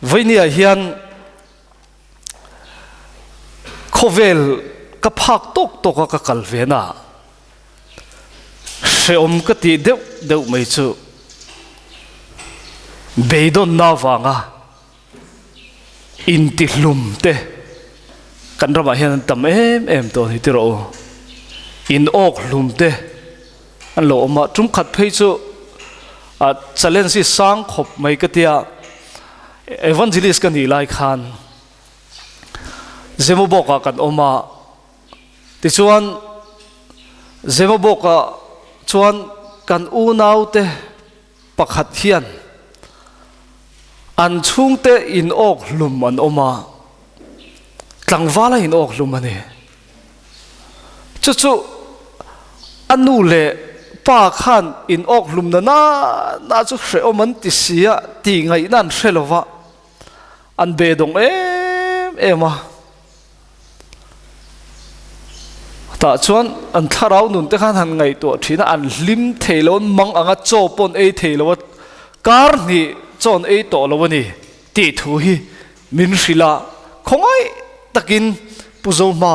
với nia hiền khovel ka phak tok tok ka kalvena sawm ka ti deuh deuh mai chu beidon na wanga in ti hlum te kan rama hian tam em to ni tiro in ok hlum te an lo ma tum khat phei chu a challenge si sang khop mai ka tia evangelist kan ni lai khan Zohmaa boka kan oma ti chuan Zohmaa boka chuan kan u naute pakhat hian an chung te in ok hlum an oma tlangwala in ok hlum ani chu anu le pa khan in ok hlum na chu hre oman ti sia ti ngai nan hrelowa an be dong ema ta chuan an tharau nun te khan han ngai to thina an lim theilon mang anga chopon theilowat kar ni chon to lowani ti thu hi min rila khongai takin puzoma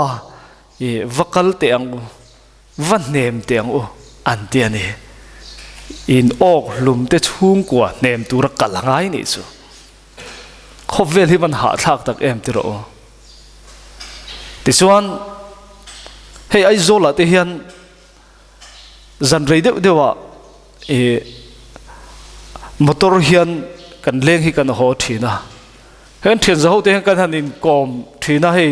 vakal te ang van nem te ang an te ani in ok lum te chung kwa nem tur kalangai ni chu khovel hi ban ha thak tak em ti ro ti chuan hey ai zola te hian zan rei dewa motor hian kan leng hi kan ho thina hen thian zo te kan hanin kom thina hei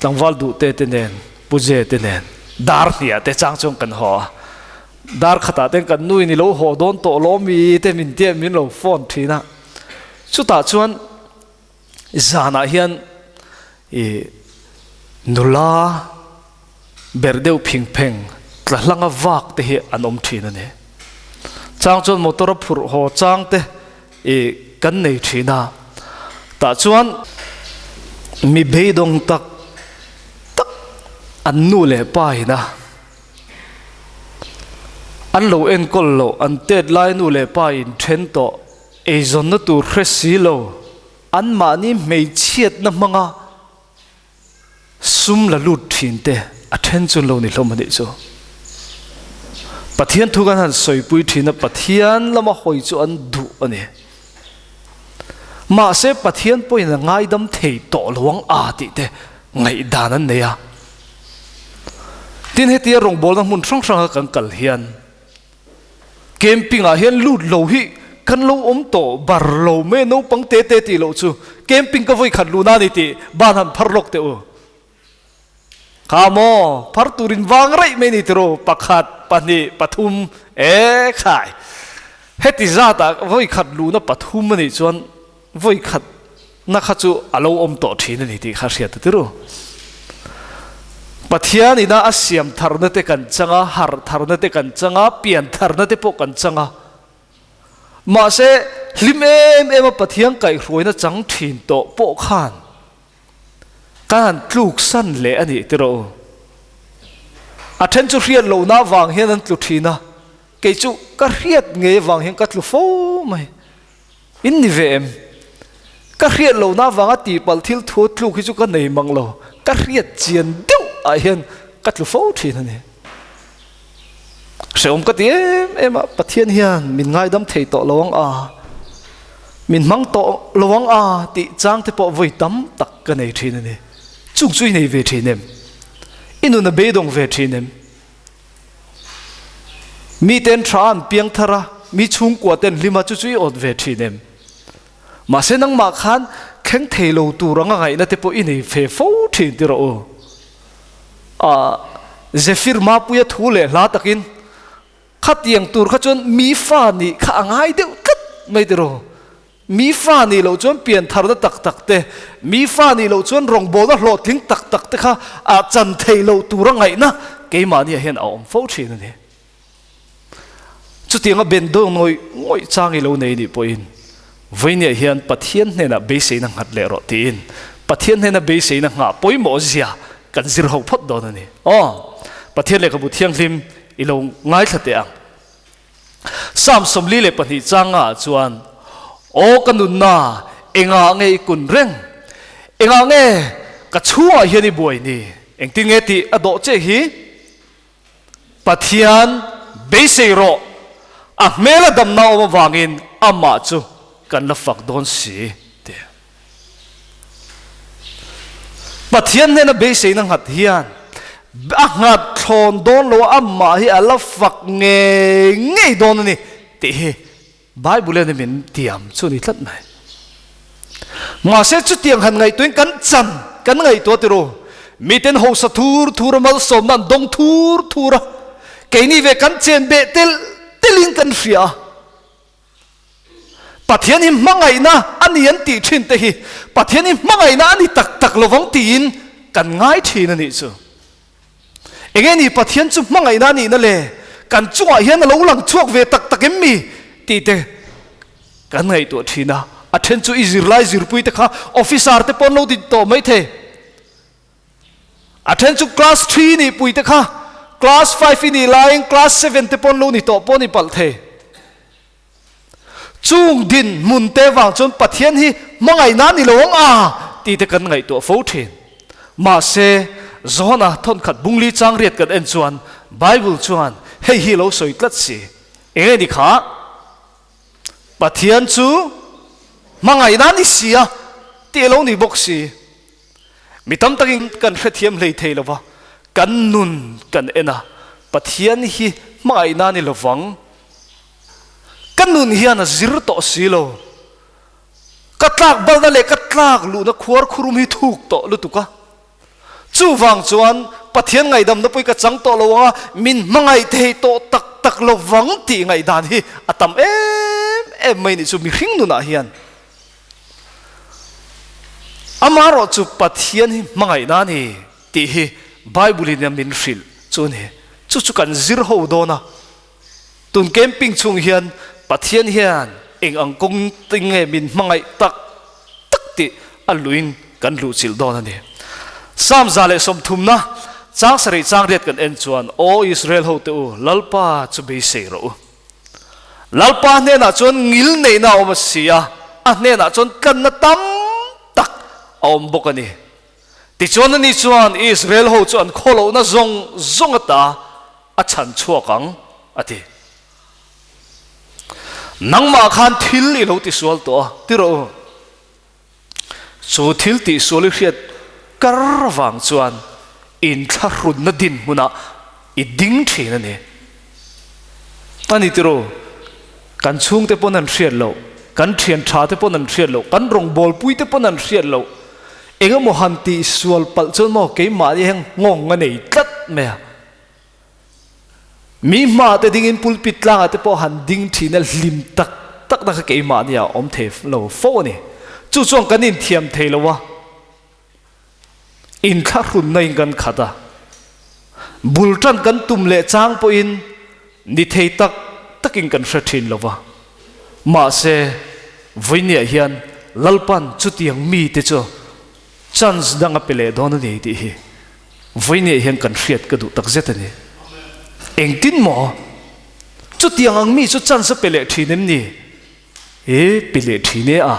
tlangwal du te nen puje te nen dar nia te changchong kan ho dar khata te kan nui ni lo ho don to lo mi te min te min lo phone thina chuta chuan zana hian nula berdeu phingpheng tlalanga wak te hi anom thina ne changchon motor phur ho chang te kan nei thina ta chuan mi beidong tak an nu le pai na an lo en kol lo an tet lai nu le pai in then to zon na tur hresi lo an ma ni mei chiat na manga sum la lut thin te attention lo ni hlom ani chu pathian thu kan han soipui thina pathian lama hoi chu an du ani ma se pathian poina ngai dam thei to lawang a ti te ngai dan an neya tin hetia rong bol na mun thrang thrang kan kal hian camping a hian lut lo hi kan lo om to bar lo me no pang te ti lo chu camping ka voi khat lu na ni ti ban han pharlok te u kamo par turin wang rai me ni tro pakhat pani pathum khai heti zata voi khat lu na pathum ni chuan voi khat na kha chu alo om to thina ni ti kha sia te ro pathian ina asiam tharna te kan changa har tharna te kan changa pian tharna te po kan changa ma se hlim em pathian kai hroina chang thin to po khan kan tluk san le ani tero athen chu riat lo na wang hian an tlu thina ke chu ka riat nge wang hian ka tlu fo mai in ni vem ka riat lo na wanga ti pal thil thu tlu khi chu ka nei mang lo ka riat chian deu a hian ka tlu fo thina ni sawm ka ti em pathian hian min ngai dam thei to lawang a min mang to lawang a ti chang te po voi tam tak ka nei thina ni chung chui nei ve thinem inu na bedong ve thinem mi ten tran piang thara mi chung kwa ten lima chu chui ot ve thinem ma se nang ma khan kheng theilo tu ranga ngai na te po inei fe fo thin ti ro zefir ma puya thule la takin khatiang tur kha chon mi fa ni kha angai deu kat mai ti ro mi fa ni lo chon pian thar da tak te mi fa ni lo chon rong bol da hlot thing tak te kha a chan thei lo tur ngai na ke ma ni hian a om fo thin ani chu tianga ben do ngoi changi lo nei ni poin voinia hian pathian hena beiseina ngat le ro tin pathian hena beiseina nga poimo zia kan zir ho phot don ani pathian le ka bu thiang hlim ilong ngai thate ang sam somli le pani changa chuan o kanun na enga nge kun reng enga nge ka chua hiani boy ni engtin nge ti ado che hi Pathian Beisei ro a mela dam na oma wangin ama chu kan la fak don si te Pathian ne na Beisei nang hat hian a ngat thon don lo ama hi ala fak nge don ni te Bible ne min tiam chu ni tlat mai ma se chu tiang han ngai tuin kan chan kan ngai to ti ro mi ten ho sa thur mal som nan dong thur ke ni ve kan chen be telin kan fia Pathian hi mangai na ani an ti thin te hi Pathian hi mangai na ani tak lovang tin kan ngai thin ani chu engeni Pathian chu mangai na ni na le kan chuwa hian lo lang chuak ve tak em mi ti te kan ngai to thina athen chu izirlai zirpui te kha officer te pon lo di to mai the athen chu class 3 ni pui te kha class 5 ni lying class 7 te pon lo ni to pon ni pal the chung din mun te wang chon Pathian hi mangai na ni lowang a ti te kan ngai to fo thin ma se zona thon khat bungli chang riat kan en chuan Bible chuan hei hi lo soi tlat si enge ni kha Pathian chu mangai na ni sia ti lo ni bok si mi tam takin kan hrethiam hlei thei lova kan nun kan ena Pathian hi mangai na ni lowang kan nun hian a zir to silo katlak balda le katlak lu na khuar khurum hi thuk to lutuka chu wang chuan Pathian ngai dam na pui ka chang to lowa min mangai thei to tak lowang ti ngai dan hi atam em mai ni chu mi hring nu na hian amaro chu Pathian hi mangai na ni ti hi Bible ni min fil chu ni chu kan zir ho do na tun camping chung hian Pathian hian eng ang kong ting nge min mangai tak ti aluin kan lu chil do na ni sam zale som thum na chang sari chang riat kan en chuan o Israel ho te u lalpa chu Beisei ro lalpa ne na chon ngil nei na om sia a ne na chon kan na tam tak om bokani ti chon ni chuan Israel ho chuan kholo na zong ata a chan chuakang ati nangma khan thil li lo ti sual to ti ro so thil ti sual hiat karwang chuan in tharun na din huna I ding thina ne ani ti ro kan chung te pon an hriat lo kan thian tha te pon an hriat lo kan rong bol pui te pon an hriat lo enga mo han ti sual pal chon mo ke ma ye heng ngong nga nei tlat me mi ma te ding in pulpit lang ate po han ding thina lim tak na ke ma nia om the lo fo ni chu chong kan in thiam thei lo wa in kha run nei gan khata bultan kan tum le chang po in ni thei takin kan hrathin lo wa ma se voinia hian lalpan chutiang mi te cho chance danga pele don ni ti hi voinia hian kan hriat ka du tak zet ani engtin mo chutiang ang mi chu chance pele thinem ni pele thine a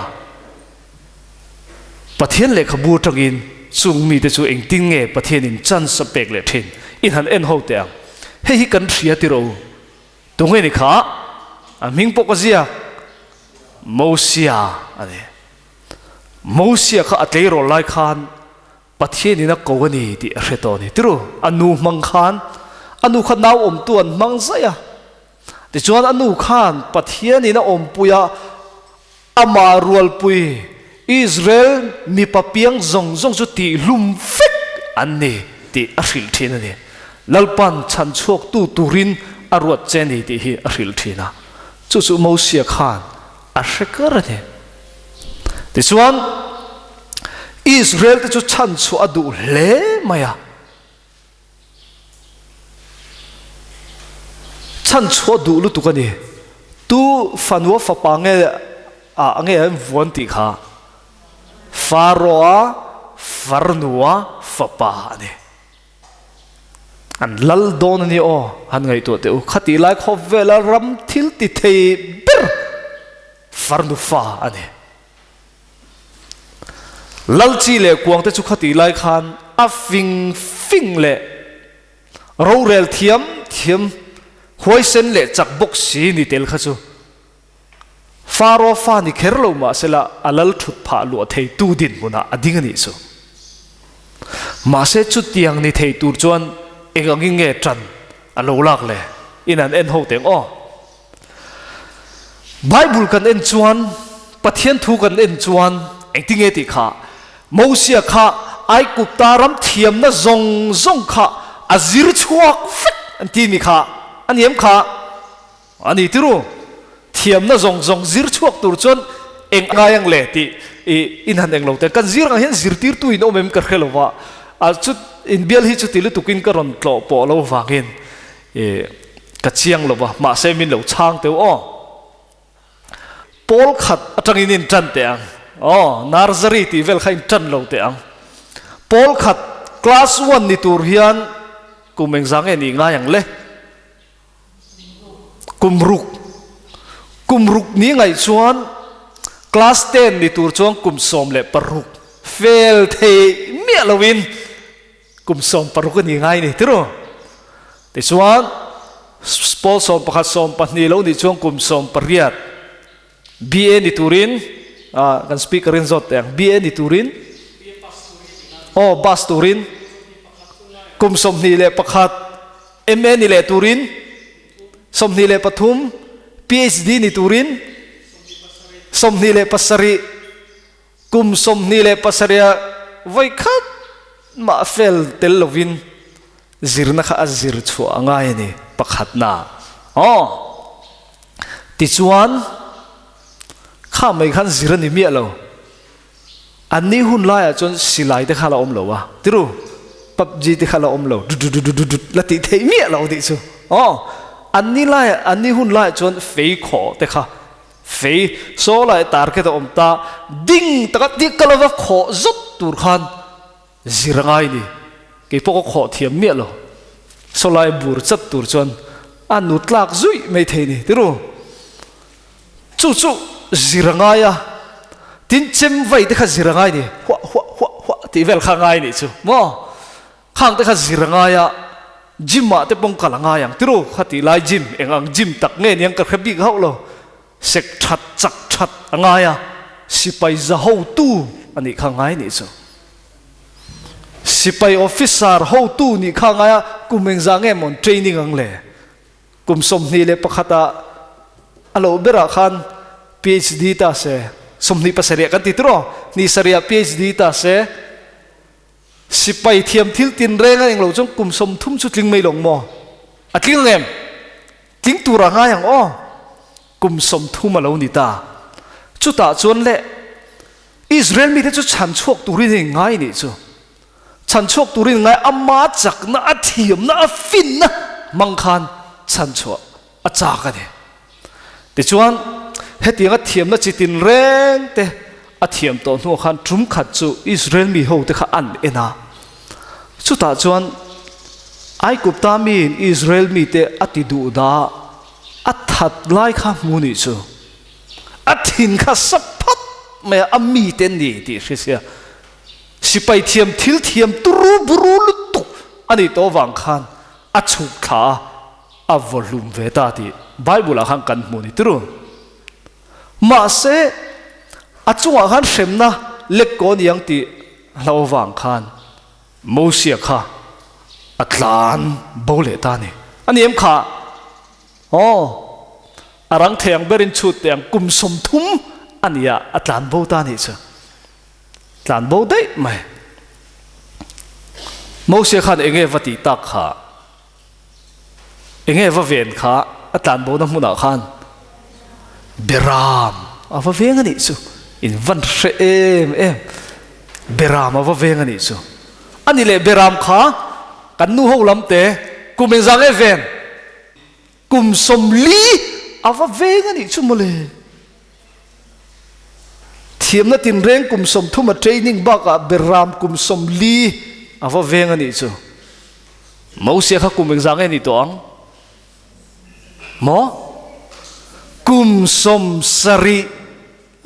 Pathian le khabu tangin chung mi te chu engtin nge Pathian in chance pek le thin in han en ho te ang hi kan thria ti ro tunghe ni kha aming pokazia mosia ane mosia kha atlei ro lai khan Pathian ina kowani ti hreto ni tiro anu mang khan anu khan naw om tuan mang zaya ti chuan anu khan Pathian ina om puya ama rual pui Israel mi papiang zong chu ti lum fek anni ti ahril thina ni lalpan chan chuak turin arwat cheni ti hi ahril thina chu mosia khan a hrekar ne ti chuan Israel te chu chan chu adu hle maya chan chu adu lu tu kani tu fanwa fa pa nge ange von ti kha faroa farnuwa fa pa ne an lal don ni o han ngai to te u khati lai kho vela ram thil ti thei ber varnu fa ani lalchi le kuang te chu khati lai khan a fing le rorel thiam hoi sen le chak bok si ni tel kha chu faro fa ni kherlo ma sela alal thut pha lu thei tu din muna ading ani chu ma se chu tiang ni thei tur chuan engangi nge tran alo lak le in an en ho teng o bible kan en chuan pathian thu kan en chuan engtinge ti kha mosia kha ai kup taram thiam na zong kha azir chuak fek anti mi kha aniam kha ani tiru thiam na zong zir chuak tur chuan eng ngayang le ti in han eng lo te kan zir ang hian zir tir tu in omem kar khelowa a chu in bial hi chu tilu tukin karon tlo po lo wangin ka chiang lo ba ma se min lo chang te o Pakhat atangin in tran te ang nursery ti vel khain tran lo te ang Pakhat class 1 ni tur hian kumeng zange ni ngayang le kumruk ni ngai chuan class 10 ni tur chuan kum som le paruk fail thei mia lowin kum som paruk ni ngai ni tiro ti chuan spol som pakhat som pahni lo ni chuan kum som pariat BA ni turin kan speaker in zot yang BA ni turin bas turin kum som ni le pakhat MA ni le turin som ni le pathum PhD ni turin som ni le pasari kum som ni le pasaria vai khat ma fel tel lovin zirna kha azir chu angai ni pakhat na ti chuan kha mai khan zirani mi alo ani hun la ya chon silai te khala om lo wa tiru PUBG te khala om lo lati thei mi alo ti chu ani hun la chon fei kho te kha fei so lai tar ke to om ta ding ta ti kalawa kho zot tur khan zirangai ni ke poko kho thiam mi alo so lai bur chat tur chon anu tlak zui mai thei ni tiru chu zirangaya tin chem vai te kha zirangai ni hwa ti vel kha ngai ni chu mo khang te kha zirangaya jimma te pong kalanga yang tiru khati lai jim engang jim tak nge niang ka khabi ga lo sek that chak that angaya sipai Jahau tu ani khangai ni chu sipai officer ho tu ni khangaya kumeng zange mon training ang le kum som ni le pakhata alo bera khan PhD ta se somni pasaria kan titro ni saria PhD ta se sipai thiam thil tin renga eng lo chong kum som thum chu tling mai long mo atling lem ting tura nga yang kum som thum alo ni ta chu ta chuan le Israel mi te chu chan chuak turin ngai ni chu chan chuak turin ngai amma chak na athiam na afin na mangkhan chan chuak acha ka ni ti chuan hetiang athiam na chitin reng te athiam to nu khan trum khat chu Israel mi ho te kha an ena chu ta chuan ai kup ta mi Israel mi te atidu da athat lai kha muni chu athin kha saphat me ami ten ni ti hria sipai thiam thil thiam turu buru lutu ani to wang khan achuk kha a volume ve ta ti Bible a khan kan muni tru ma se achunga khan semna lekon yang ti lawang khan mosia kha atlan bole ta ni ani em kha arang theng berin chut teng kum som thum ania atlan bo ta ni cha tlan bo dei mai mosia khan enge vati tak kha enge va ven kha atlan bo na huna khan beram ava venga ni chu in van re em beram ava venga ni chu ani le beram kha kan nu ho lam te kumeng zang even kum som li ava venga ni chu mole thiam na tin reng kum som thuma training baka beram kum som li ava venga ni chu mosia kha kumeng zang ni to ang mo kum som sari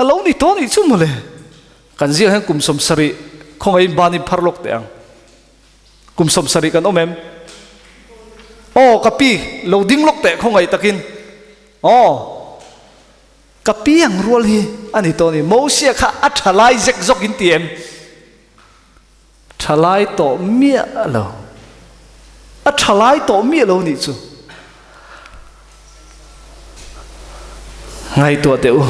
alo ni to ni chu mole kan zia han kum som sari khong ai bani pharlok te ang kum som sari kan omem o kapi loading lok te khong ai takin o kapi ang rual hi ani to ni mo sia kha athalai zek zok in tiem thalai to mia lo athalai to mia lo ni chu ngai to teu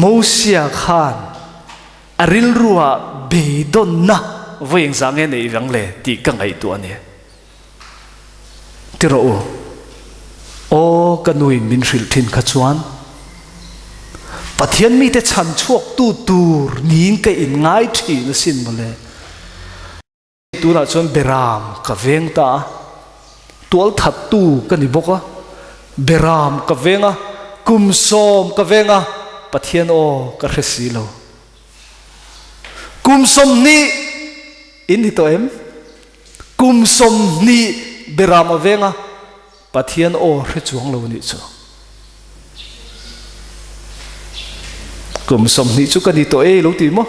mo sia khan aril ruwa be don na veng sang nge nei rang le ti ka ngai to ani tiro o kanui min ril thin kha chuan pathian mi te chan chuak tu tur nin ka in ngai thi na sin mole tu na chuan beram ka veng ta tual that tu ka ni boka beram ka venga kum som ka venga pathian o ka resi lo kum som ni in hi to em kum som ni beram avenga pathian o re chuang lo ni chu kum som ni chu ka ni to e lo ti mo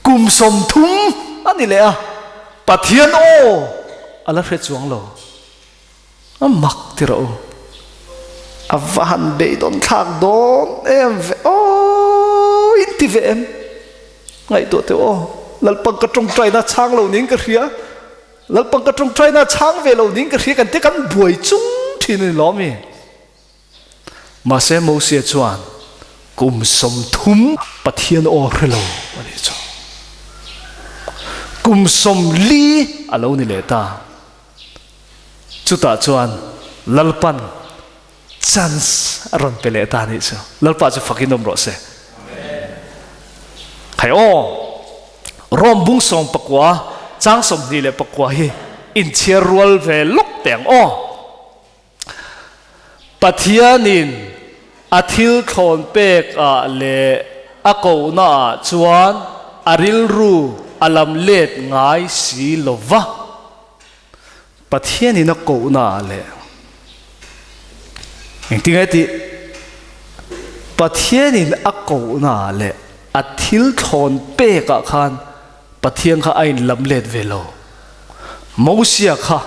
kum som thum ani le a pathian o ala re chuang lo amak ti ro avan be don thak don em ve o in ti ve em ngai to te o lalpang ka trong trai na chang lo ning ka ria lalpang ka trong trai na chang ve lo ning ka ria kan te kan buai chung thin ni lo mi ma se mo sia chuan kum som thum pathian o re lo ani chu kum som li alo ni le ta chu ta chuan lalpan chance aron pele ta ni chu lalpa chu fakin nom ro se khai o rom bung som pakwa chang som ni le pakwa hi in chiar rual ve lok teng o pathianin athil thon pek a le a ko na chuan aril ru alam let ngai si lova pathianin a ko na le engtingai ti pathianin a ko na le athil thon pek a khan pathian kha ain lam let velo mosia kha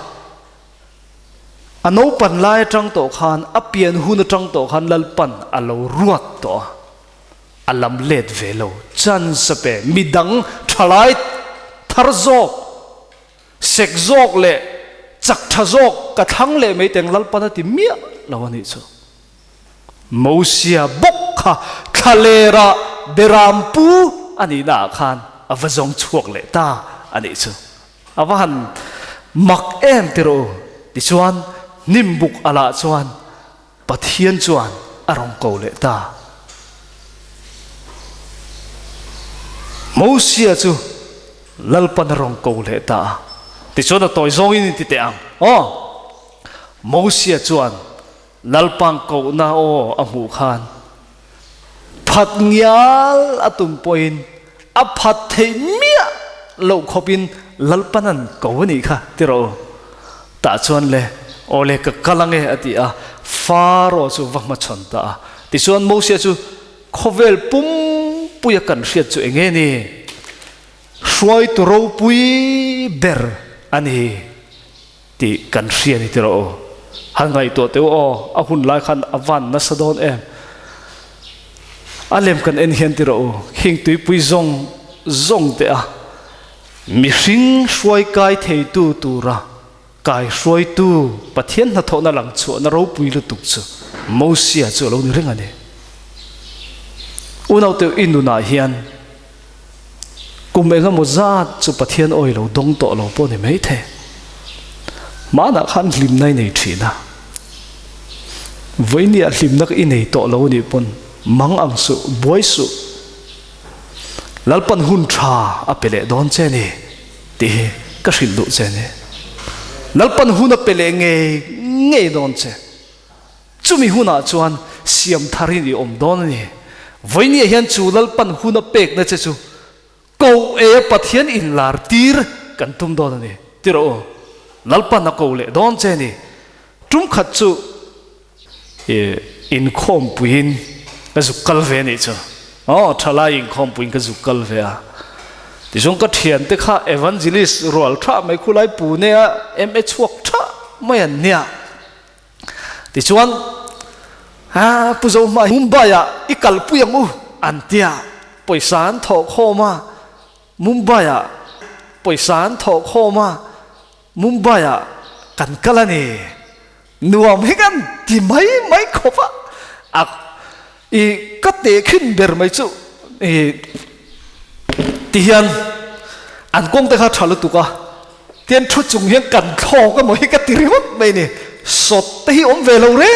ano pan lai tang to khan apian hun tang to khan lalpan alo ruat to alam let velo chan sape midang thalai thar zok sek zok le chak tha zok ka thang le mei teng lalpan ati mia lawani chu mosia bok kha khalera berampu ani na khan avazong chuak le ta ani chu awan mak em tero ti chuan nimbuk ala chuan pathian chuan arong ko le ta mosia chu lalpan rong ko le ta ti chuan toy zong in ti te ang o mosia chuan lalpang ko na o amu khan phat ngial atum point a phat thei mia lo khopin lalpanan ko ni kha tiro ta chuan le ole ka kalange ati a faro chu wama chon ta ti chuan mosia chu khovel pum puya kan riat chu enge ni hruai tu ro pui ber ani ti kan ria ni tiro hangai to te o a hun lai khan awan na sadon em alem kan en hian tiro hing tui pui zong te a mi hring hruai kai thei tu ra kai hruai tu pathian na thona lang chu na ro pui lu tuk chu mosia chu lo ni renga ne unau te inuna hian kumenga mozat chu pathian oi lo dong to lo po ni mai the mana khan hlim nai nei thina voini a hlim nak i nei to lo ni pon mang ang su boy su lalpan hun tha apele don che ni ti ka hril du che ni lalpan hun apele nge don che chumi huna chuan siam thari ni om don ni voini hian chu lalpan hun apek na che chu ko e pathian in lar tir kan tum don ni tiro lalpan na ko le don che ni tum khat chu in khom puin azu kalve ni chu อ๋อทลายอิงคอมปุ่นก็จุกลเวียที่ช่วงก็เทียนเตค่ะเอวานจิลิสรัวท่าไม่คุไลปูเนี่ยชวกท่าไม่อันเนี่ยที่ช่วงผู้ชมมามุมไบอ่ะอีกัลปุยังอันเดียปอยสารถกโคมามุมไบอ่ะปอยสารถกโคมามุมไบอ่ะกันกันละนี่นัวไม่กันที่ไม่ครบอ่ะอีก็เตะขึ้นเบอร์ไม่จู่ตีเฮียนอันกงเตะข้าทะลุตุกะเตียนทุจงเฮียนกันทอก็ไม่ก็ตีริมไม่เนี่ยสดที่อมเวลเร่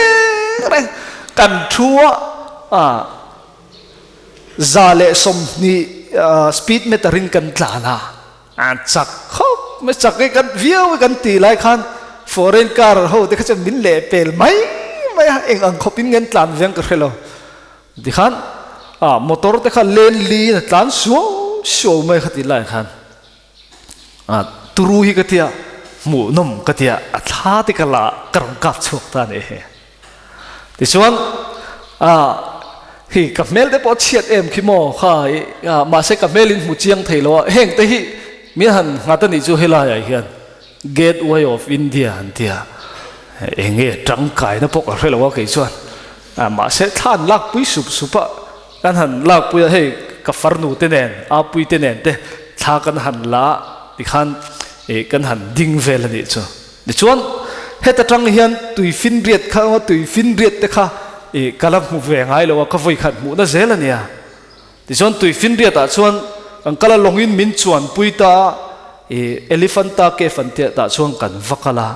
กันทัวซาเลสมนี่สปีดเมตรินกันตลานะอันจักเขาไม่จักกันวิวกันตีไล่คันฟอร์เรนการ์เขาเด็กจะมินเล่เปลไม่เองอังคบินเงินตลาดเวียงกันเลยดิคันมอเตอร์เด็กเลนลีนตลาดชัวไม่ขัดตีไล่คันตุรุยกันเตียหมูนุ่มกันเตียท่าที่กันละกระงกับชกตาเนี่ยที่ส่วนที่กับเมลได้พอเชียดขี้โม่ค่ะมาเสกกับเมลินหูเจียงไทยแล้วเฮงแต่ที่มีหันงาตันนี่จู่เฮลายเฮียน Gateway of India อันเดียเองจังไก่นะพวกเราเรียกว่ากี่ส่วนมาเสกท่านลักปุยสุปะกันหันลักปุยให้กับฟาร์นูเตเนนปุยเตเนนเตท่ากันหันละดิขันกันหันดิ้งเวลนี่จู่ดิส่วนเฮตจังเฮียนตุยฟินเรียดข้าวตุยฟินเรียดเตค่ะกะลับหูเวงไงเราว่าก็ไฟขัดหมูน่าเสียละเนี่ยดิฉันตุยฟินเรียตาชวนอังกะละลงอินมินชวนปุยตาเอลิฟันตาเกฟันเตตาชวนกันวักละ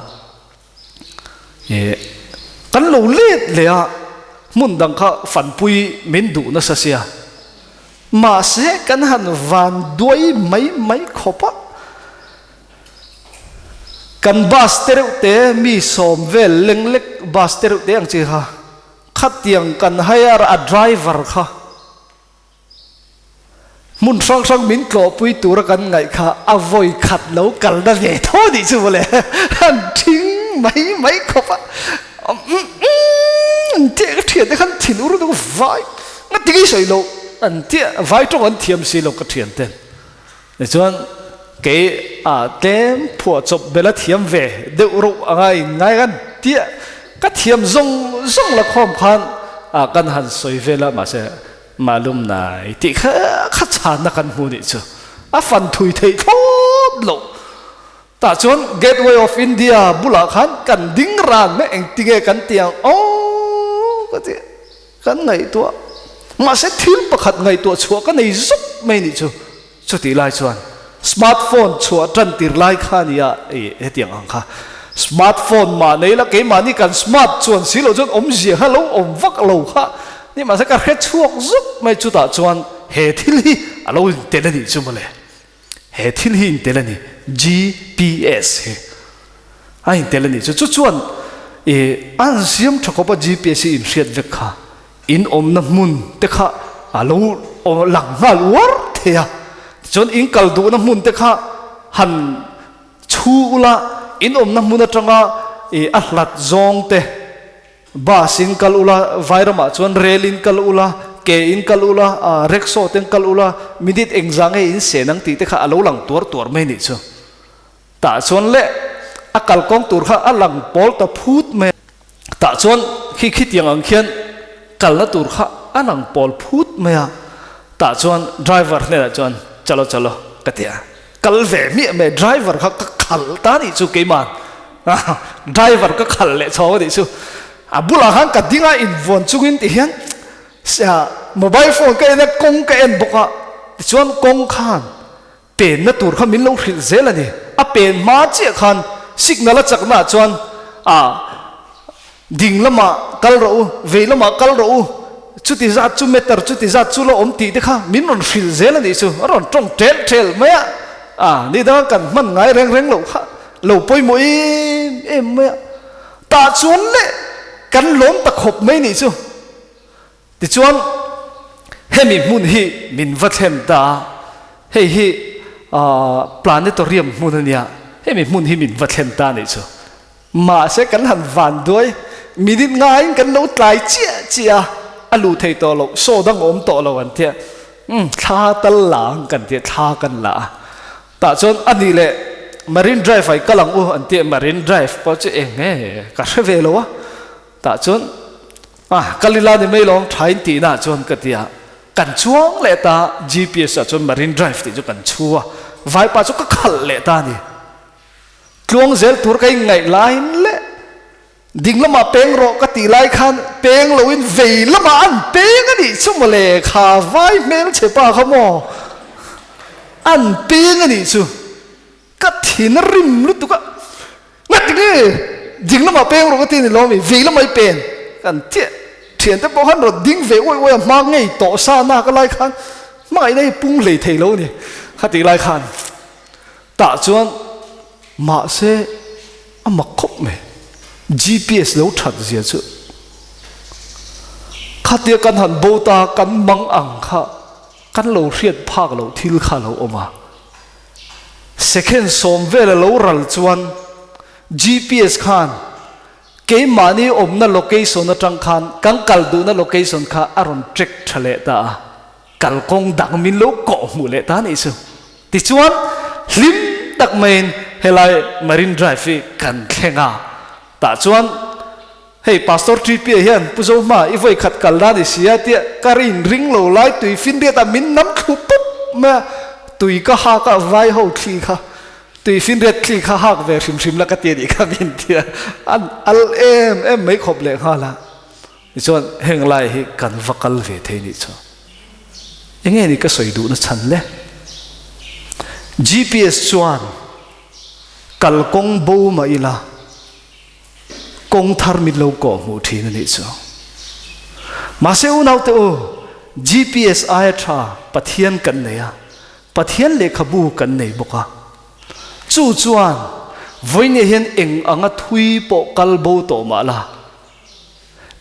กันโลเล็ดเลยอะมุนดังข้าฟันปุยมินดูน่าเสียมาเสกันหันวันด้วยไม่ขบะกันบาสเตอร์เตมีสมเวลเล็กบาสเตอร์เตอังจีค่ะขัดยังกันให้อาดไดรเวอร์ค่ะมุนช่างมินกลอปุยตัวกันไงค่ะอโวยขัดแล้วกันนั่นเองโทษดิจูเลยทิ้งไม่ครบอ่ะเดี๋ยวเทียนได้ขันทิ้งรู้ดูไว้งั้นทิ้งใส่โลอันเดียไว้ตรงอันเทียมสีโลก็เทียนเต้นในส่วนเก๋เต็มผัวจบเบลเทียมเวเดือดรู้อะไรไงกันเดียก็เทียมซงละครพันกันหันสวยเวลมาเสมาลุมนายที่ข้าชานักกันหูนี่จ้ะฟันถุยเทยทบโลแต่จน Gateway of India บุลาขันกันดิ้งรานไม่เองติเกกันเตียงโอ้ก็ที่กันไงตัวมาเสทิ้งประคัดไงตัวชัวกันในซุปไม่นี่จ้ะชุดที่ไล่ชวนสมาร์ทโฟนชัวจันติไล่ข้านี่เตียงอังค่ะสมาร์ทโฟนมาในละเกมานี่กันสมาร์ทชวนสิเราจนเสียฮัลโหลวักเราค่ะนี่มาสักการะช่วงซุปไม่จุดชวนเหตุที่เราเตลนี่จุ่มเลยเหตุที่เตลนี่ GPS ไอ้เตลนี่จุดชวนอันเสียมถ้าเขาบอก GPS อินเสียดเวกค่ะอินน้ำมุนเตค่ะเราหลังมาลวดเทียจนอินกัลดูน้ำมุนเตค่ะหันชูละอินน้ำมุนจังอ่ะอัลลัดจงเตบาสินกัลอุลาไวรัมจนเรลินกัลอุลาเกอินกัลอุลาเร็กโซเตนกัลอุลามิดิตเอ็งจังอินเสนังตีเตค่ะเราหลังตัวไม่นิจ้ะแต่ส่วนเละอักลกองตัวค่ะหลังปอลตะพูดไม่แต่ส่วนคิดอย่างอังเขียนกัลละตัวค่ะหลังปอลพูดไม่อะแต่ส่วนไดรเวอร์เนี่ยส่วนจัลกันเตียกัลเวมีไม่ไดรเวอร์ค่ะขัลตานี่จู่เกี่ยมันไดรเวอร์ก็ขัลเละชาวนี่จู่บุลาหันกัดดิ้งอินวนจุกินที่เห็นโมบายโฟนก็เอ็นกงก็เอ็นบอกว่าส่วนกงขันเป็นนัตัวเขามินลงฟิลเซลนี่เป็นมาเจ้าขันสิกนัลจากน่าส่วนดิ่งละมากัลรู้เวลมากัลรู้ชุดที่จัดชุดเมตรชุดที่จัดชุดละตีเด็กค่ะมินลงฟิลเซลนี่จู่ร้อนตรงเทลไหมนี่ดังกันมันไงเร่งหลงค่ะหลงไปมวยไหมตาส่วนเล่กันล้มตะขบไม่นี่จู่ที่ชวนให้มีมุนฮีมินวัดเห็นตาให้ฮีplanetarium มุนเนี่ยให้มีมุนฮีมินวัดเห็นตานี่จู่มาเสกันหันวันด้วยมีดินง่ายกันเราตายเจีย alu thei to lo so dang om to lo an tia tha tal lang kan tia tha kan la ta chon ani le marine drive ai kalang u an tia marine drive po che enge ka reve lo wa ta chon kalila ni mai long thain ti na chon ka tia kan chuang le ta GPS a chon marine drive ti chu kan chua vai pa chu ka khal le ta ni tlong zel tur kai ngai line le ding lama peng ro ka ti lai khan peng lo in vei lama an peng ani chu mo le kha vai mel che pa kha mo an peng ani chu ka thin rim lu tu ka ngat ni ding lama peng ro ka ti ni lo mi vei lama pen kan tie thian te po han ro ding ve oi oi ma ngei to sa na ka lai khan mai nei pung le thei lo ni kha ti lai khan ta chuan ma se ama khop me GPS lo that zia chu khatia kan han bota kan mang ang kha kan lo riat phak lo thil kha lo oma second som vela lo ral chuan GPS khan ke mani omna location na tang khan kang kal du na location kha aron check thale ta kal kong dang min lo ko mu le ta ni chu ti chuan hlim tak main helai marine drive kan khenga ta chuan hey pastor trip hian puzoma i voi khat kal na ni sia tia karin ring lo lai tui fin dia ta min nam khu pup ma tui ka ha ka vai ho thi kha tui fin ret thi kha hak ve rim la ka tia di kha min tia an al em mai khop le ha la ni chuan heng lai hi kan vakal ve the ni chu enge ni ka soi du na chan le GPS chuan kal kong bo ma ila kong thar mit lo ko mu thi na ni chu ma se u nau te o GPS ai tha pathian kan ne ya pathian le khabu kan nei boka chu chuan voine hian eng anga thui po kal bo to ma la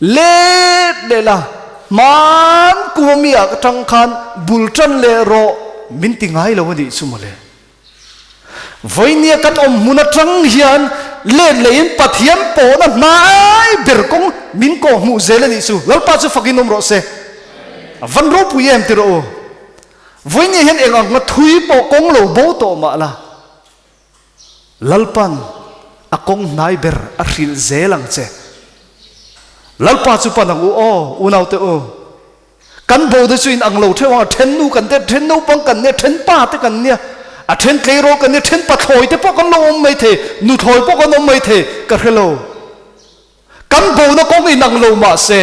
le la man kumia tang khan bultan le ro min tingai lo ni chu mole voine kat om muna tang hian lein pathian po na nai ber kong min ko mu zela ni chu lalpa chu fakin ro se van ro pu yem ti ro voine hian eng anga thui po kong lo bo to ma la lalpan akong nai ber a hril zelang che lalpa chu panang u nau te o kan bo de chu in ang lo thewa then nu kan te then no pang kan ne then pa te kan nia a then tlei ro kan ne then pa thoi te po kan lo mai the nu thoi po kan mai the ka hello kan bo na kong in ang lo ma se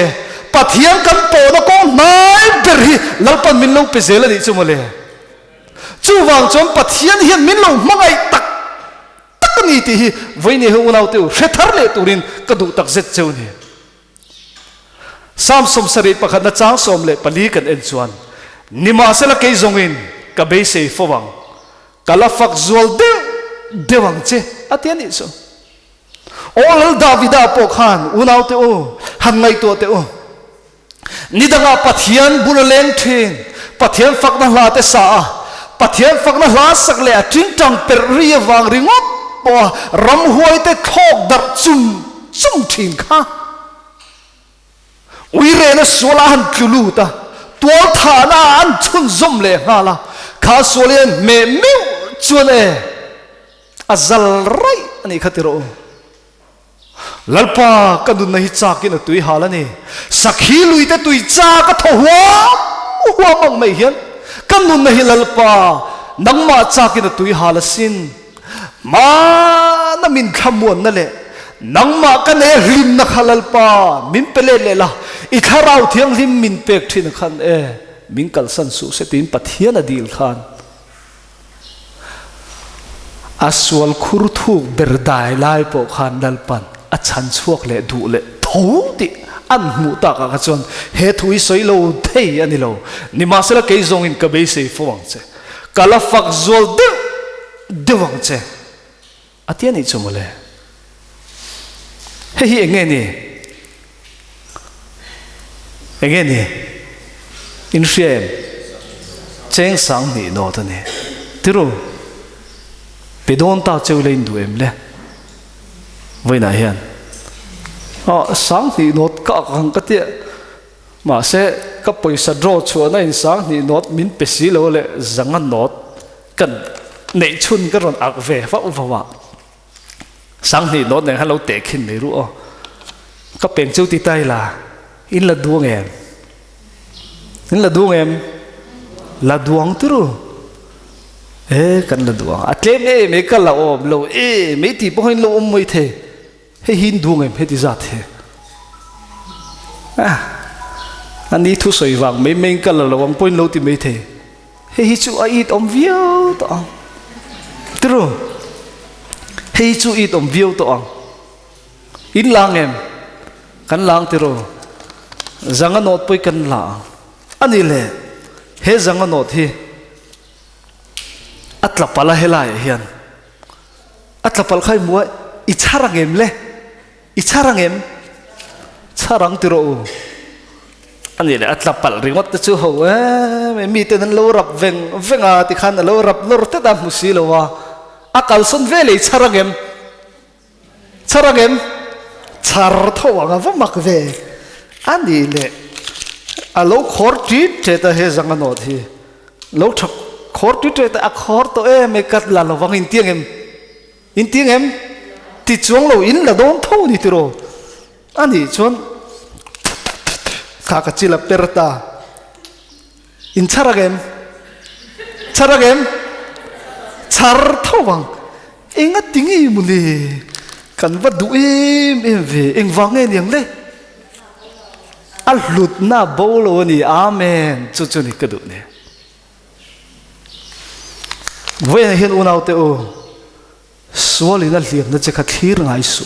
pathian kan po na kong nai ber hi lalpan min lo pe zela ni chu mole chu wang chom pathian hian min lo mangai tak ni ti hi voine hu nau te thar le turin ka du tak zet cheu ni sam som sari pakhat na chang som le pali kan en chuan nima sela ke zongin ka beisei fowang kala fak zual de dewang che atian ni so ol davida pokhan unau te o hangai to te o nidanga pathian buloleng thin pathian fak na hla te sa pathian fak na hla sak le ting tang per ri wang ringop ram huai te thok dar chum thin kha ui re na sola han tulu ta tual tha na an chun zom le nga la kha solian me chuan azal rai ani khatiro lalpa kadun nahi chakin tui halani sakhi lui te tui cha ka thowa mang mai hian kanun nahi lalpa nangma chakin tui halasin ma na min khamuan na le nangma ka ne lim na khalal pa min pele le la i tharau thiang lim min pek thin khan min kal san su se tin pathian adil khan aswal khur thu berdai lai po khan dal pan a chan chuak le du le tho ti an mu ta ka chon he thui soi lo thei ani lo ni ma sela ke zong in ka beisei fowang che kala fak zol de wang che atian ni chumole hi enge ni in shem cheng sang ni no ta ne tiru pedon ta cheu lein du em le voi na hian sang ni not ka kang ka te mà sẽ các paysa draw chuan na in sang ni not min pesi lo le zanga not kan nei chun ka ron ak ve va uwa sang ni not ne halo te khin nei ru o ka peng chu ti tai la in la duang em la duang tu kan la duang atlem me ka la om lo me ti po hin lo om moi the he hin duang em he ti za the anh đi thu soi vàng mấy mình cả là vàng point lâu thì mấy thế he chu ai ít om viêu to true he chu ít om viêu to in lang em kan lang true zanga not poi kan la ani le he zanga not hi atla pala helai hian atla pal khai muai icharang em le icharang em charang true anh ấy đã lập bal ringot tu ho mi tên lâu rap veng venga ti khan lâu rap lor te da musi lo wa akal son vele charang em char tho wa va mak ve anh ấy le a lo khor ti te ta he zang no thi lo thak khor ti te ta khor to me kat la lo wang in tieng em ti chuang lo in la don tho ni ti ro anh ấy chon kakachila perta in charagem char thawang enga tingi muni kan va du em ve eng wange niang le al lut na bolo ni amen chu chu ni ka du ne ve hen unau te o swali na liam na che kha thir ngai su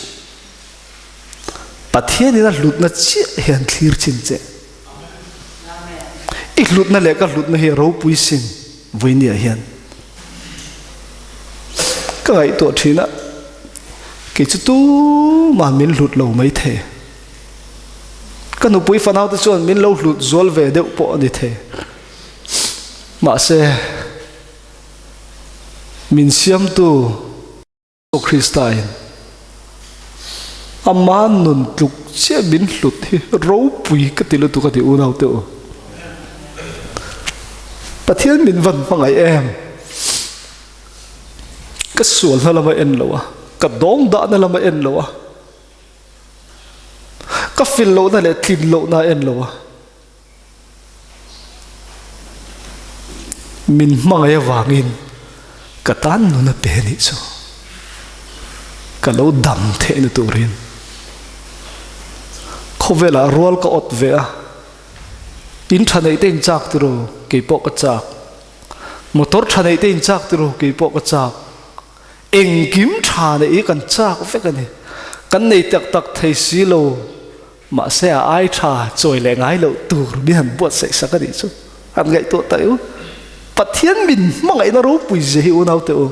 pathian ina lut na chi hen thir chin che ik lut na le ka lut na he ro pui sin voi ni hian ka ngai to thina ke chu tu ma min lut lo mai the ka nu pui fanau ta chuan min lo lut zol ve deuh po ani the ma se min siam tu o Christain aman nun tuk che bin lut hi ro pui ka tilu tu ka ti unau te o pathian min van pangai em ka sual na lama en lawa ka dong da na lama en lawa ka fil lo na le thin lo na en lawa min mangai wangin ka tan nu na pe ni so ka lo dangte ni turin khovela rol ka ot ve a in thanei ten chak tiro ke po ka chak motor thanei ten chak tiro ke po ka chak eng kim thane e kan chak fe kan ni kan nei tak tak thei si lo ma se ai tha choi le ngai lo tur bi han bot se sa ka ni chu an gai to ta u pathian min mangai na ro pui je hi unau te o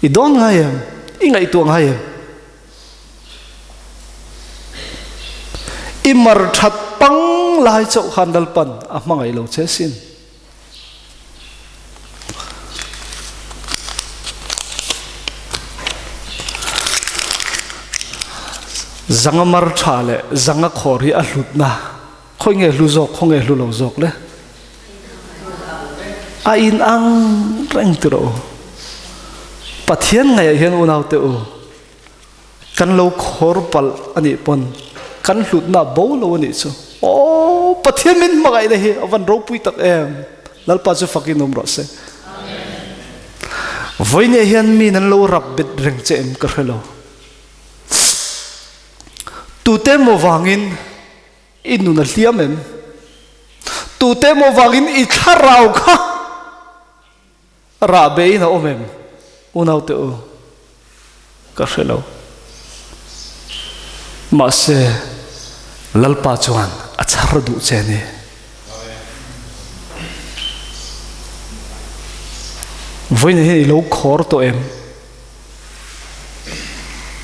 I don ngai em I ngai to ngai em imar that pang lai chau handal pan a mangai lo che sin zanga mar thale zanga khori a hlut na khoi nge hlu zok khong nge hlu lo zok le a in ang reng tro pathian ngai hian unau te o kan lo khor pal ani pon kan hlut na bo lo ni chu o pathian min magai na hi avan ro pui tak em lal pa chu fakin nom ro se amen voi ne hian mi nan lo rap bit reng che em ka khelo tu te mo wangin inu na hliam em tu te mo wangin I tharau kha ra be na omem unau te o ka khelo ma se lalpa chuan achar du che ne voi ne hi lo khor to em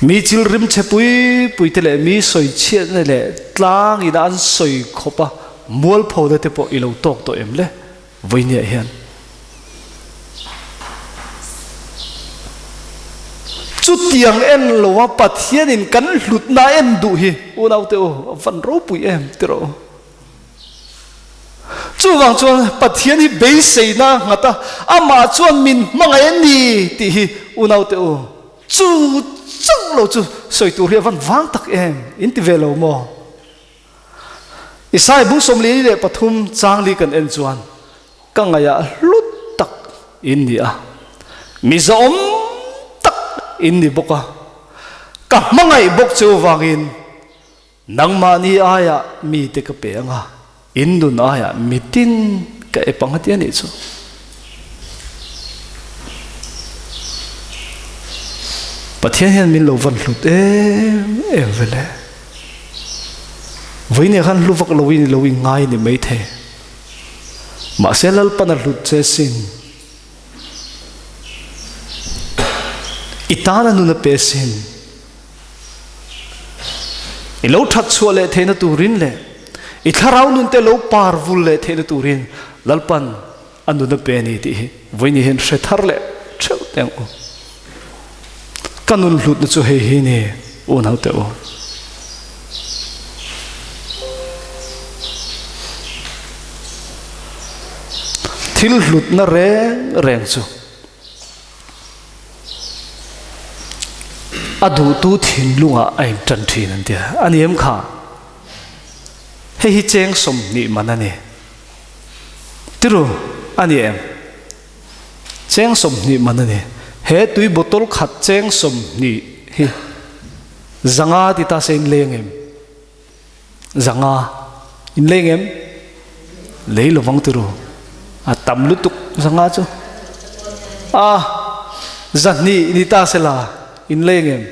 mi chil rim che pui te le mi soi chiat ne le tlang I dan soi khopa mual pho de te po I lo tok to em le voi ne hian chu tiang en lo wa pathian in kan hlut na en du hi unau te o van ro pui em te ro chu wang chuan Pathian Beiseina ngata ama chuan min mangai ni ti unau te u chu chang lo chu soi tur hian wang tak em in ti velo mo isai bu som li le pathum chang li kan en chuan ka ngaya lut tak in ni a Mizo tak in ni boka ka mangai bok chu wangin nangma ni aya mi te ka pe anga indun aya mitin ka epangatian ni chu Pathian hian min lo van hlut em vele voine khan luvak lowin lowin ngai ni mai the ma selal pan hlut che sin itana nu na pe sin ilo that chuale theina turin le I tharau nun te lo parvul le theina turin lalpan anu na pe ni ti voini hen she thar le cheu teng u kanun hlut na chu hei hi ni un hau te u thil hlut na reng chu adu tu thin lunga ai tan thin an tia ani em kha hei hi cheng som ni manani tiru ani em cheng som ni manani he tui botol khat cheng som ni hi zanga ti ta sen leng em zanga in leng em lei lo wang tiru a tam lutuk zanga chu a zani ni ta sela in leng em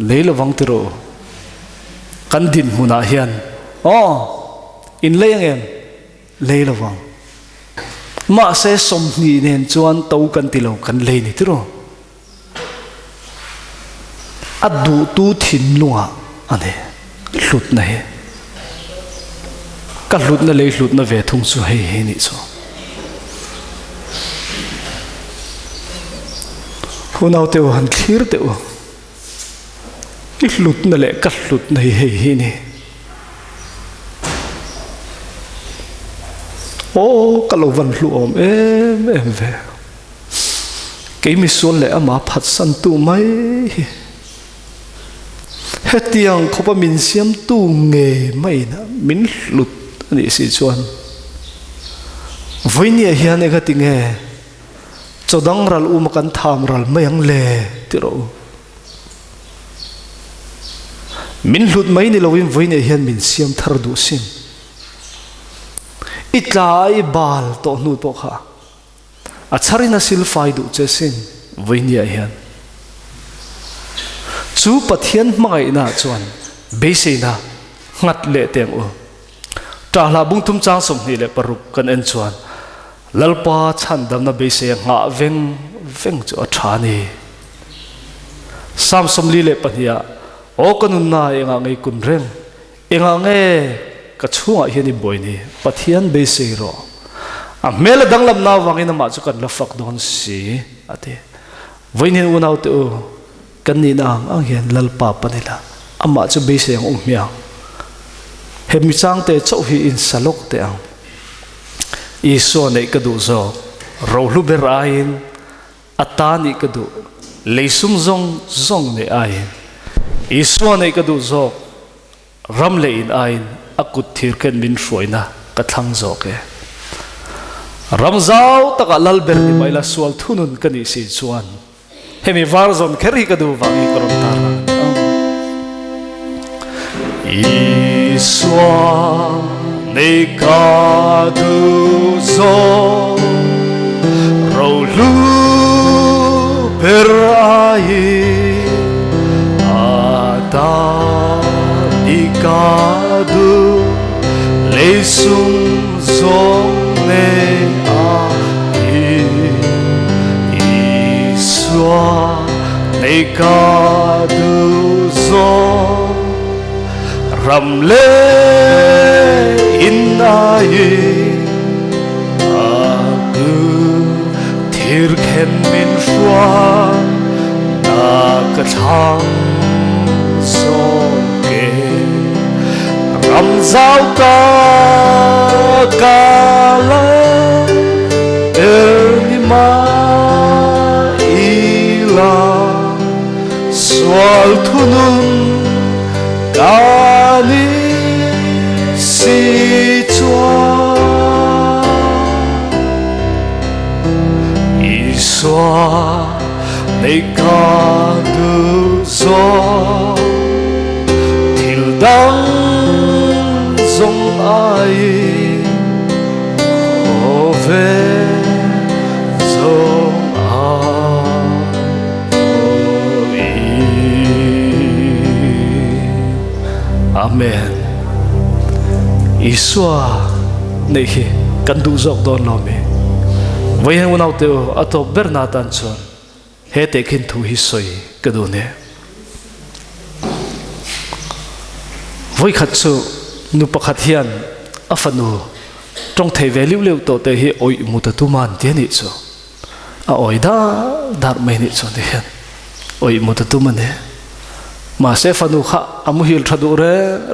lei lo wang tiru kan din huna hian in leng em lei lo wang ma se som ni nen chuan to kan tilo kan lei ni tiro adu tu thin lunga ane hlut na he ka hlut na lei hlut na ve thung chu hei he ni chu hunau te han thlir te u I hlut na le ka hlut na hei he ni ka lo van hlu om em ve ke mi son le ama phat san tu mai hetiang khopa min siam tu nge mai na min hlut ani si chuan voinia hian e gati nge chodang ral kan tham ral mayang le tiro min hlut mai ni lovin voinia hian min siam thar du sin itlai bal to nu to kha acharina sil fai du che sin voinia hian chu pathian mangai na chuan beiseina ngat le teng u ta la bung tum chang som ni le paruk kan en chuan lalpa chan dam na beisei nga veng chu athani sam som li le pania o kanun na enga ngai kun reng enga nge ka chunga hian I boy ni Pathian Beisei ro a mel danglam na wangina ma chu kan la fak don si ate voinin unau te u kan ni na ang hian lalpa panila ama chu Beisei ang umya he mi chang te chau hi in salok te ang I so nei ka du zo ro lu berain atani ka du leisum zong ne ai I so nei ka du zo ram le in ain akut thir ken min hruaina ka thlang zo ke ramzau taka lalbel ni maila sual thunun kani si chuan hemi varzon kheri ka du wangi karon tar iswa nei ka du zo ro lu per ai ata ikadu leisum zong ne a iswa nei kadu zong ramle inai aku thir khen min shwa na ka thang so ke ram zau ka kala elima ila swal thunun kani si chua iswa nei ka du zo til dang zong ai ove zong ai amen iswa neih kan du zok don lo me vậy hang unau teo ato bernatan chon he te khin thu hi soi kadune voi khat chu nu pakhat hian afanu trong thei value leu to te hi oi mu ta tu man te ni chu a oi da dar mai ni chu te hian oi mu ta tu man he ma se fanu kha amu hil thadu re